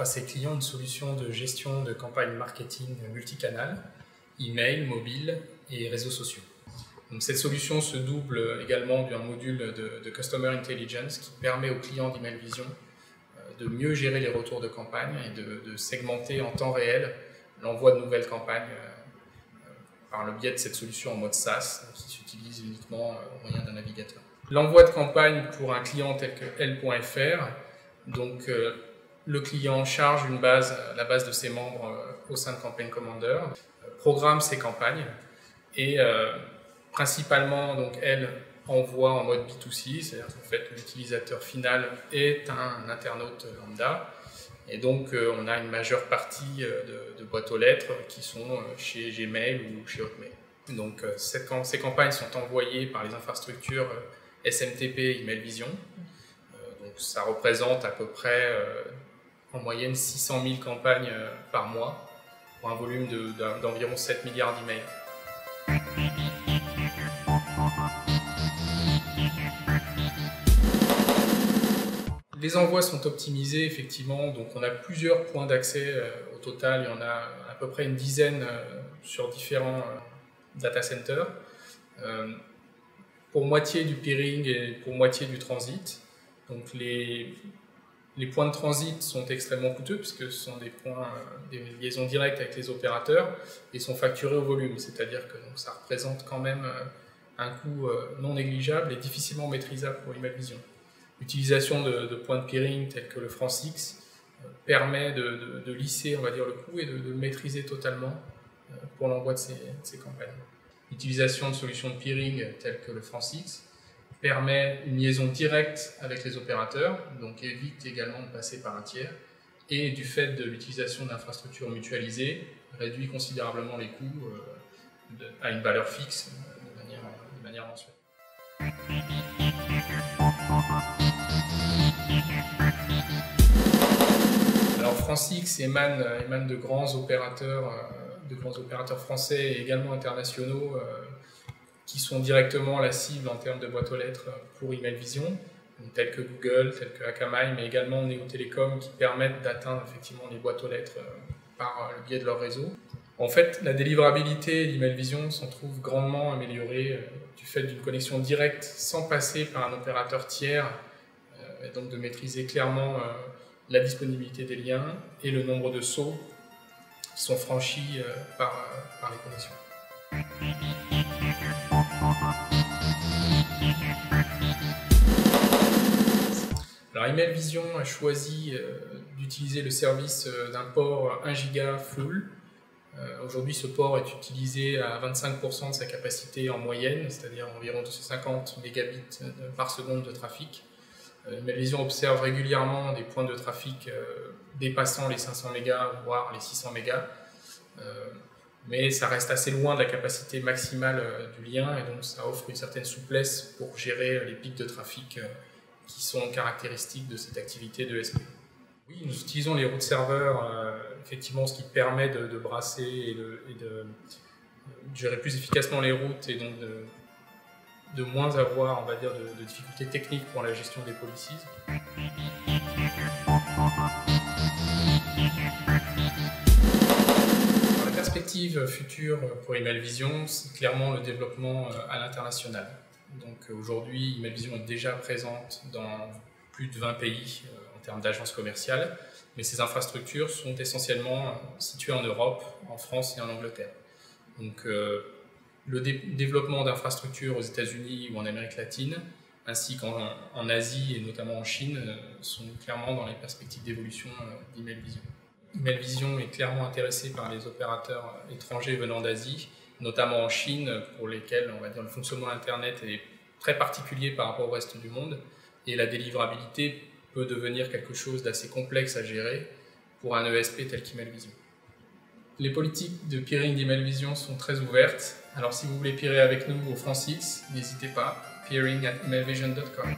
à ses clients une solution de gestion de campagne marketing multicanal, email, mobile et réseaux sociaux. Donc, cette solution se double également d'un module de Customer Intelligence qui permet aux clients d'Email Vision de mieux gérer les retours de campagne et de segmenter en temps réel l'envoi de nouvelles campagnes par le biais de cette solution en mode SaaS qui s'utilise uniquement au moyen d'un navigateur. L'envoi de campagne pour un client tel que L.fr, donc le client charge la base de ses membres au sein de Campaign Commander, programme ses campagnes et principalement donc elle envoie en mode B2C, c'est-à-dire qu'en fait l'utilisateur final est un internaute lambda. Et donc, on a une majeure partie de boîtes aux lettres qui sont chez Gmail ou chez Hotmail. Donc, ces campagnes sont envoyées par les infrastructures SMTP Email Vision. Donc, ça représente à peu près en moyenne 600 000 campagnes par mois pour un volume d'environ 7 milliards d'emails. Les envois sont optimisés, effectivement, donc on a plusieurs points d'accès. Au total, il y en a à peu près une dizaine sur différents data centers, pour moitié du peering et pour moitié du transit. Donc les points de transit sont extrêmement coûteux puisque ce sont des liaisons directes avec les opérateurs et sont facturés au volume, c'est-à-dire que donc, ça représente quand même un coût non négligeable et difficilement maîtrisable pour Email Vision. L'utilisation de points de peering tels que le France-X permet de lisser, on va dire, le coût et de le maîtriser totalement pour l'envoi de ces campagnes. L'utilisation de solutions de peering telles que le France-X permet une liaison directe avec les opérateurs, donc évite également de passer par un tiers, et du fait de l'utilisation d'infrastructures mutualisées, réduit considérablement les coûts à une valeur fixe de manière mensuelle. Alors France-X émane de grands opérateurs français et également internationaux qui sont directement la cible en termes de boîte aux lettres pour Email Vision, tels que Google, tels que Akamai, mais également Neo Telecom qui permettent d'atteindre effectivement les boîtes aux lettres par le biais de leur réseau. En fait, la délivrabilité d'Email Vision s'en trouve grandement améliorée du fait d'une connexion directe sans passer par un opérateur tiers, et donc de maîtriser clairement la disponibilité des liens et le nombre de sauts qui sont franchis par les connexions. Alors Email Vision a choisi d'utiliser le service d'un port 1 giga full. Aujourd'hui, ce port est utilisé à 25% de sa capacité en moyenne, c'est-à-dire environ 250 mégabits par seconde de trafic. Email Vision observe régulièrement des points de trafic dépassant les 500 mégas, voire les 600 mégas, mais ça reste assez loin de la capacité maximale du lien, et donc ça offre une certaine souplesse pour gérer les pics de trafic qui sont caractéristiques de cette activité de SP. Oui, nous utilisons les routes serveurs, effectivement, ce qui permet de brasser et de gérer plus efficacement les routes et donc de moins avoir, on va dire, de difficultés techniques pour la gestion des policies. Dans la perspective future pour Email Vision, c'est clairement le développement à l'international. Donc aujourd'hui, Email Vision est déjà présente dans plus de 20 pays en termes d'agences commerciales, mais ces infrastructures sont essentiellement situées en Europe, en France et en Angleterre. Donc le développement d'infrastructures aux États-Unis ou en Amérique latine, ainsi qu'en Asie et notamment en Chine, sont clairement dans les perspectives d'évolution d'Email Vision. Email Vision est clairement intéressé par les opérateurs étrangers venant d'Asie, notamment en Chine, pour lesquels, on va dire, le fonctionnement Internet est très particulier par rapport au reste du monde, et la délivrabilité peut devenir quelque chose d'assez complexe à gérer pour un ESP tel qu'Email Vision. Les politiques de peering d'Email Vision sont très ouvertes, alors si vous voulez peerer avec nous au France-X, n'hésitez pas, peering@emailvision.com.